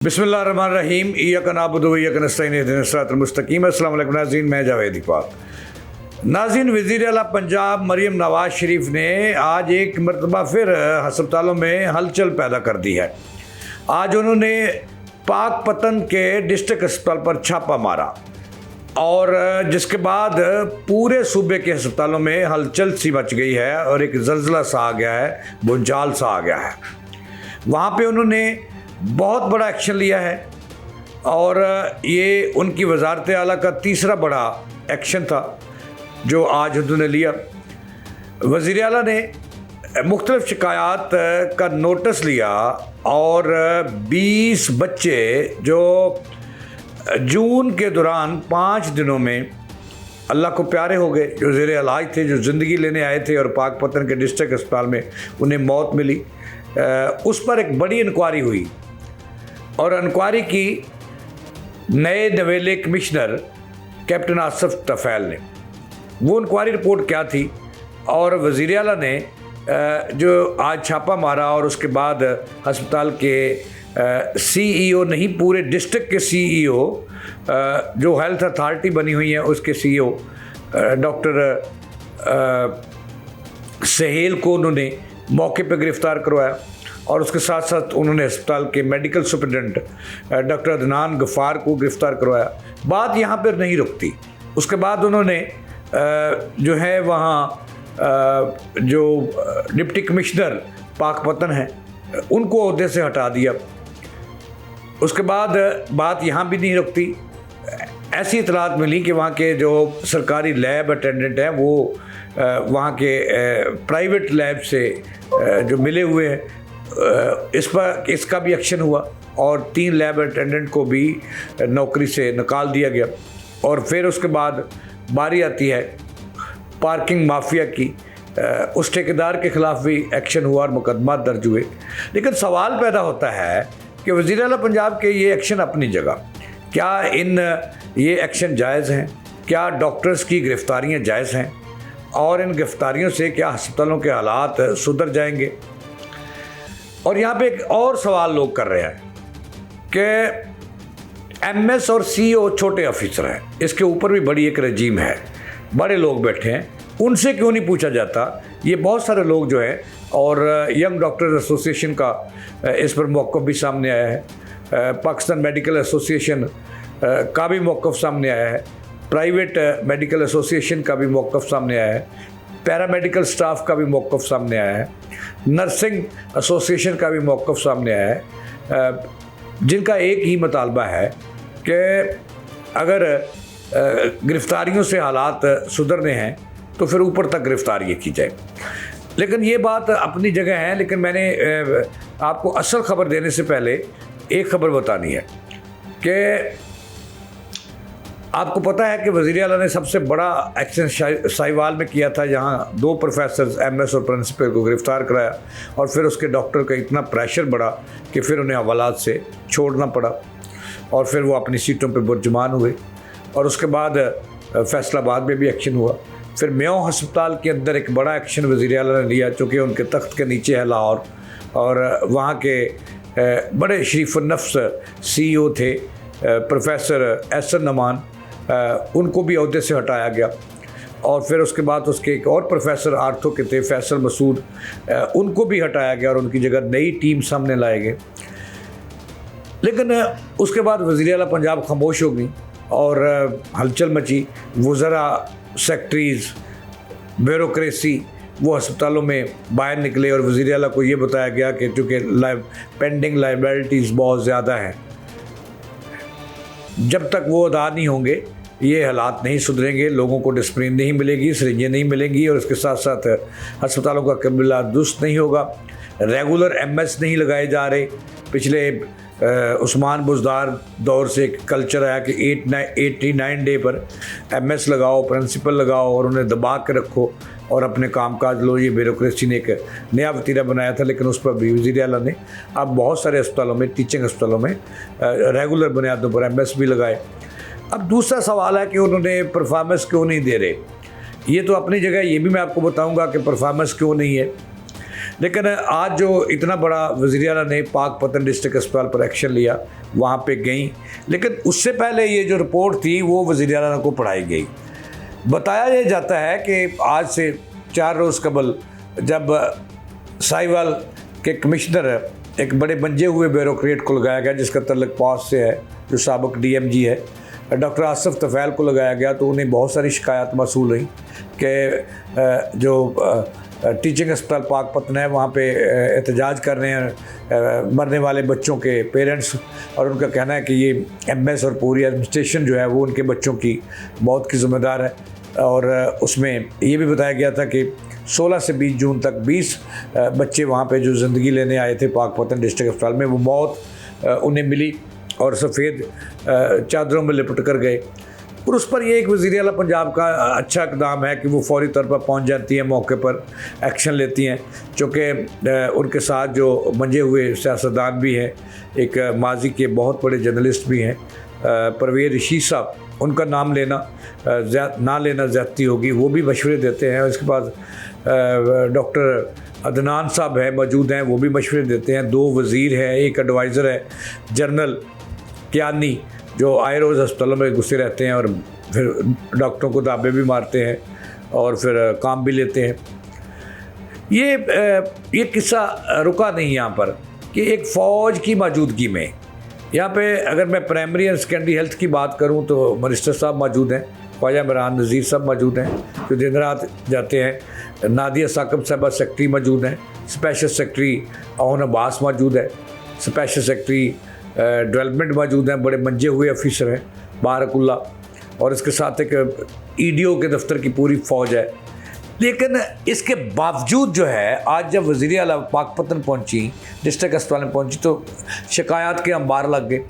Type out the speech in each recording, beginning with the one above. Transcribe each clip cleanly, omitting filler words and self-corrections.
बिस्मिल्लाहिर्रहमानिर्रहीम इय्याका नअबुदु व इय्याका नस्तईन इहदिना सिरातल मुस्तकीम। अस्सलाम वालेकुम नाज़रीन, मैं जावेद इकबाल। नाज़रीन, वज़ीर आला पंजाब मरीम नवाज़ शरीफ ने आज एक मरतबा फिर हस्पतालों में हलचल पैदा कर दी है। आज उन्होंने पाकपतन के डिस्ट्रिक्ट अस्पताल पर छापा मारा और जिसके बाद पूरे सूबे के अस्पतालों में हलचल सी मच गई है और एक ज़लज़ला सा आ गया है, भूचाल सा आ गया है। वहाँ पे उन्होंने बहुत बड़ा एक्शन लिया है और ये उनकी वज़ारत आला का तीसरा बड़ा एक्शन था जो आज उन्होंने लिया। वज़ीर आला ने मुख्तलिफ़ शिकायत का नोटिस लिया और 20 बच्चे जो जून के दौरान 5 दिनों में अल्लाह को प्यारे हो गए, जो ज़ेर इलाज थे, जो ज़िंदगी लेने आए थे और पाकपतन के डिस्ट्रिक्ट अस्पताल में उन्हें मौत मिली, उस पर एक बड़ी इंक्वायरी हुई और इंक्वायरी की नए नवेले कमिश्नर कैप्टन आसिफ तफ़ैल ने। वो इंक्वायरी रिपोर्ट क्या थी और वज़ीर आला ने जो आज छापा मारा और उसके बाद अस्पताल के CEO नहीं, पूरे डिस्ट्रिक्ट के CEO जो हेल्थ अथॉरिटी बनी हुई है उसके CEO डॉक्टर सहेल को उन्होंने मौके पर गिरफ़्तार करवाया और उसके साथ साथ उन्होंने अस्पताल के medical superintendent doctor Adnan Ghaffar को गिरफ़्तार करवाया। बात यहाँ पर नहीं रुकती। उसके बाद उन्होंने जो है वहाँ जो डिप्टी कमिश्नर पाकपतन हैं उनको ओहदे से हटा दिया। उसके बाद बात यहाँ भी नहीं रुकती। ऐसी इतलात मिली कि वहाँ के जो सरकारी लैब अटेंडेंट हैं वो वहाँ के प्राइवेट लैब से जो मिले हुए हैं, इसका भी एक्शन हुआ और 3 लैब अटेंडेंट को भी नौकरी से निकाल दिया गया। और फिर उसके बाद बारी आती है पार्किंग माफिया की। उस ठेकेदार के ख़िलाफ़ भी एक्शन हुआ और मुकदमा दर्ज हुए। लेकिन सवाल पैदा होता है कि वज़ीर आला पंजाब के ये एक्शन अपनी जगह, क्या ये एक्शन जायज़ हैं? क्या डॉक्टर्स की गिरफ़्तारियाँ जायज़ हैं? और इन गिरफ़्तारियों से क्या अस्पतालों के हालात सुधर जाएंगे? और यहाँ पे एक और सवाल लोग कर रहे हैं कि MS और CEO छोटे ऑफिसर हैं, इसके ऊपर भी बड़ी एक रजीम है, बड़े लोग बैठे हैं, उनसे क्यों नहीं पूछा जाता? ये बहुत सारे लोग जो हैं और यंग डॉक्टर्स एसोसिएशन का इस पर मौक़िफ़ भी सामने आया है, पाकिस्तान मेडिकल एसोसिएशन का भी मौक़िफ़ सामने आया है, प्राइवेट मेडिकल एसोसिएशन का भी मौक़िफ़ सामने आया है, पैरामेडिकल स्टाफ का भी मौक़िफ़ सामने आया है, नर्सिंग एसोसिएशन का भी मौक़िफ़ सामने आया है, जिनका एक ही मुतालबा है कि अगर गिरफ़्तारियों से हालात सुधरने हैं तो फिर ऊपर तक गिरफ़्तारी की जाए। लेकिन ये बात अपनी जगह है, लेकिन मैंने आपको असल ख़बर देने से पहले एक ख़बर बतानी है कि आपको पता है कि वज़ीर आला ने सबसे बड़ा एक्शन साहिवाल में किया था, जहां 2 प्रोफेसर MS और प्रिंसिपल को गिरफ़्तार कराया और फिर उसके डॉक्टर का इतना प्रेशर बढ़ा कि फिर उन्हें हवालात से छोड़ना पड़ा और फिर वो अपनी सीटों पर बुर्जुमान हुए। और उसके बाद फैसलाबाद में भी एक्शन हुआ। फिर मेयो हस्पताल के अंदर एक बड़ा एक्शन वज़ीर आला ने लिया, चूँकि उनके तख्त के नीचे है लाहौर, और वहाँ के बड़े शरीफ-उन-नफ्स CEO थे प्रोफेसर एहसन नमान, उनको भी ओहदे से हटाया गया। और फिर उसके बाद उसके एक और प्रोफेसर आर्थो के थे फैसल मसूद, उनको भी हटाया गया और उनकी जगह नई टीम सामने लाए गए। लेकिन उसके बाद वज़ीर आला पंजाब खामोश हो गई और हलचल मची। वज़रा, सेक्रेटरीज़, ब्यूरोक्रेसी वो अस्पतालों में बाहर निकले और वज़ीर आला को ये बताया गया कि चूँकि पेंडिंग लाइबिलिटीज़ बहुत ज़्यादा हैं, जब तक वो अदा नहीं होंगे ये हालात नहीं सुधरेंगे, लोगों को डिस्प्रिन नहीं मिलेगी, सरिंजें नहीं मिलेंगी और इसके साथ साथ अस्पतालों का कबिला दुरुस्त नहीं होगा। रेगुलर MS नहीं लगाए जा रहे। पिछले उस्मान बुज़दार दौर से एक कल्चर आया कि 89 डे पर MS लगाओ, प्रिंसिपल लगाओ और उन्हें दबा के रखो और अपने कामकाज लो। ये ब्यूरोक्रेसी ने एक नया वतीरा बनाया था, लेकिन उस पर भी वज़ीर आला ने अब बहुत सारे अस्पतालों में, टीचिंग अस्पतालों में रेगुलर बुनियादों पर MS भी लगाए। अब दूसरा सवाल है कि उन्होंने परफॉर्मेंस क्यों नहीं दे रहे। ये तो अपनी जगह, ये भी मैं आपको बताऊंगा कि परफॉर्मेंस क्यों नहीं है। लेकिन आज जो इतना बड़ा वज़ीर आला ने पाकपतन डिस्ट्रिक्ट अस्पताल पर एक्शन लिया, वहाँ पे गई, लेकिन उससे पहले ये जो रिपोर्ट थी वो वज़ीर आला को पढ़ाई गई। बताया ये जाता है कि आज से 4 रोज़ कबल जब साहिवाल के कमिश्नर एक बड़े मंजे हुए ब्यूरोक्रेट को लगाया गया जिसका तल्लुक पॉस से है, जो साबिक DMG है, डॉक्टर आसिफ तफ़ैल को लगाया गया, तो उन्हें बहुत सारी शिकायत मसूल हुई कि जो टीचिंग अस्पताल पाकपतन है वहाँ पे एहतजाज कर रहे हैं मरने वाले बच्चों के पेरेंट्स, और उनका कहना है कि ये MS और पूरी एडमिनिस्ट्रेशन जो है वो उनके बच्चों की मौत की ज़िम्मेदार है। और उसमें ये भी बताया गया था कि 16 से 20 जून तक 20 बच्चे वहाँ पे जो ज़िंदगी लेने आए थे पाकपतन डिस्ट्रिक्ट अस्पताल में, वो मौत उन्हें मिली और सफ़ेद चादरों में लिपट कर गए। और उस पर ये एक वज़ीर आला पंजाब का अच्छा इक़दाम है कि वो फौरी तौर पर पहुंच जाती हैं, मौके पर एक्शन लेती हैं, चूँकि उनके साथ जो मंजे हुए सियासतदान भी हैं, एक माजी के बहुत बड़े जर्नलिस्ट भी हैं, परवेज़ रशीद साहब, उनका नाम लेना ना लेना ज़्यादती होगी, वो भी मशवरे देते हैं। इसके बाद डॉक्टर अदनान साहब हैं मौजूद हैं, वो भी मशवरे देते हैं। 2 वज़ीर हैं, एक एडवाइज़र है जनरल कियानी, जो आए रोज़ अस्पतालों में घुसे रहते हैं और फिर डॉक्टरों को दावे भी मारते हैं और फिर काम भी लेते हैं। ये किस्सा रुका नहीं यहाँ पर कि एक फ़ौज की मौजूदगी में, यहाँ पे अगर मैं प्राइमरी एंड सेकेंडरी हेल्थ की बात करूँ तो मिनिस्टर साहब मौजूद हैं, ख्वाजा इमरान नज़ीर साहब मौजूद हैं जो दिन रात जाते हैं, नादिया साकिब साहबा सेक्रेटरी मौजूद हैं, स्पेशल सेक्रेटरी ओन अब्बास मौजूद है, स्पेशल सेक्रेटरी डेवलपमेंट मौजूद हैं, बड़े मंजे हुए अफिसर हैं बारकुल्ला, और इसके साथ एक EDO के दफ्तर की पूरी फ़ौज है। लेकिन इसके बावजूद जो है आज जब वज़ीर आला पाकपतन पहुंची, डिस्ट्रिक्ट अस्पताल में पहुंची, तो शिकायत के अंबार लग गए।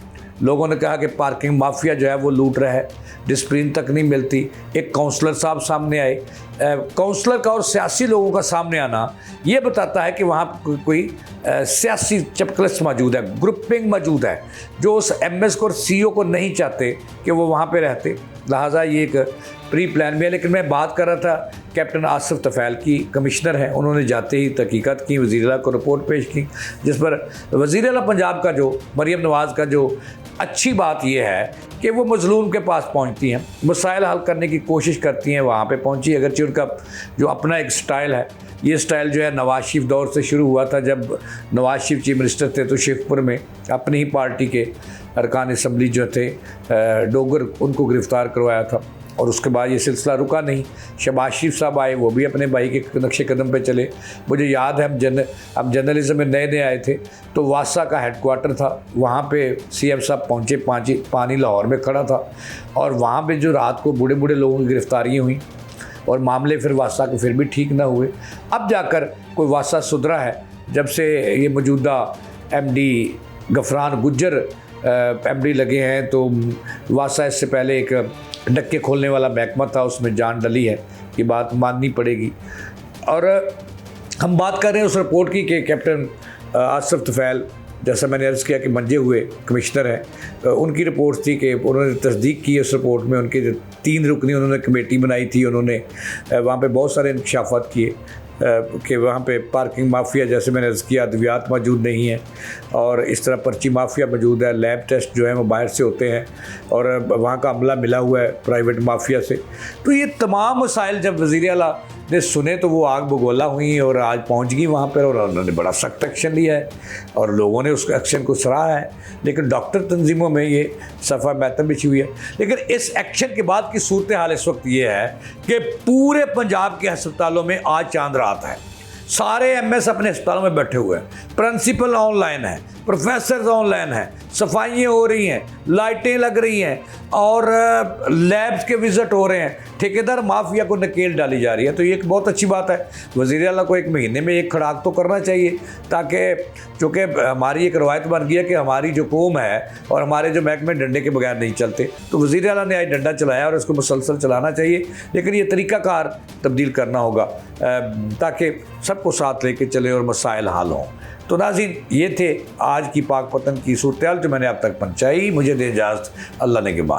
लोगों ने कहा कि पार्किंग माफिया जो है वो लूट रहा है, डिसिप्लिन तक नहीं मिलती। एक काउंसलर साहब सामने आए, काउंसलर का और सियासी लोगों का सामने आना ये बताता है कि वहाँ कोई सियासी चपकलस मौजूद है, ग्रुपिंग मौजूद है, जो उस MS को और CEO को नहीं चाहते कि वो वहाँ पे रहते, लिहाजा ये एक प्री प्लान में है। लेकिन मैं बात कर रहा था कैप्टन आसिफ तफ़ैल की, कमिश्नर हैं, उन्होंने जाते ही तहकीकात की, वज़ीर आला को रिपोर्ट पेश की, जिस पर वज़ीर आला पंजाब का जो मरियम नवाज़ का जो अच्छी बात यह है कि वो मज़लूम के पास पहुंचती हैं, मसाइल हल करने की कोशिश करती हैं, वहाँ पे पहुंची। अगरचे उनका जो अपना एक स्टाइल है, ये स्टाइल जो है नवाज शरीफ दौर से शुरू हुआ था। जब नवाज शरीफ चीफ मिनिस्टर थे तो शेखपुर में अपनी ही पार्टी के अरकान असम्बली जो थे डोगर, उनको गिरफ़्तार करवाया था, और उसके बाद ये सिलसिला रुका नहीं। शहबाज शरीफ साहब आए, वो भी अपने भाई के नक्शे कदम पे चले। मुझे याद है हम जर्नलिज्म में नए नए आए थे, तो वासा का हेडक्वार्टर था, वहाँ पे CM साहब पहुँचे, पानी लाहौर में खड़ा था, और वहाँ पे जो रात को बूढ़े बूढ़े लोगों की गिरफ्तारियाँ हुई और मामले फिर वासा के फिर भी ठीक ना हुए। अब जाकर कोई वासा सुधरा है जब से ये मौजूदा MD गफरान गुज्जर MD लगे हैं, तो वासा इससे पहले एक डक्के खोलने वाला महकमा था, उसमें जान डली है, ये बात माननी पड़ेगी। और हम बात कर रहे हैं उस रिपोर्ट की कि कैप्टन आसिफ तफ़ैल, जैसा मैंने अर्ज़ किया कि मंजे हुए कमिश्नर हैं, उनकी रिपोर्ट थी कि उन्होंने तस्दीक की उस रिपोर्ट में। उनके जो 3 रुकनी उन्होंने कमेटी बनाई थी, उन्होंने वहाँ पे बहुत सारे इंकशाफात किए कि वहाँ पे पार्किंग माफिया, जैसे मैंने अर्ज़ किया, अद्वियात मौजूद नहीं है, और इस तरह पर्ची माफिया मौजूद है, लैब टेस्ट जो है वो बाहर से होते हैं, और वहाँ का अमला मिला हुआ है प्राइवेट माफिया से। तो ये तमाम मसाइल जब वज़ीर आला ने सुने तो वो आग बगोला हुई और आज पहुँच गई वहाँ पर, और उन्होंने बड़ा सख्त एक्शन लिया है और लोगों ने उस एक्शन को सराहा है। लेकिन डॉक्टर तंजीमों में ये सफ़ा मैतम बिछी हुई है। लेकिन इस एक्शन के बाद की सूरत हाल इस वक्त ये है कि पूरे पंजाब के अस्पतालों में आज चांद रात है। सारे MS अपने अस्पतालों में बैठे हुए हैं, प्रिंसिपल ऑनलाइन है, प्रोफेसर ऑनलाइन है, सफाइयाँ हो रही हैं, लाइटें लग रही हैं, और लैब्स के विज़िट हो रहे हैं, ठेकेदार माफिया को नकेल डाली जा रही है। तो ये एक बहुत अच्छी बात है। वज़ीर आला को 1 महीने में एक खड़ाक तो करना चाहिए, ताकि चूँकि हमारी एक रवायत बन गई है कि हमारी जो कौम है और हमारे जो महकमे डंडे के बगैर नहीं चलते, तो वज़ीर आला ने आज डंडा चलाया और इसको मुसलसल चलाना चाहिए। लेकिन ये तरीक़ाकार तब्दील करना होगा ताकि सबको साथ लेके चले और मसाइल हल हों। तो नाज़रीन, ये थे आज की पाकपतन की सूरत हाल जो मैंने आप तक पहुँचाई। मुझे दे इजाज़त, अल्लाह ने के बाद।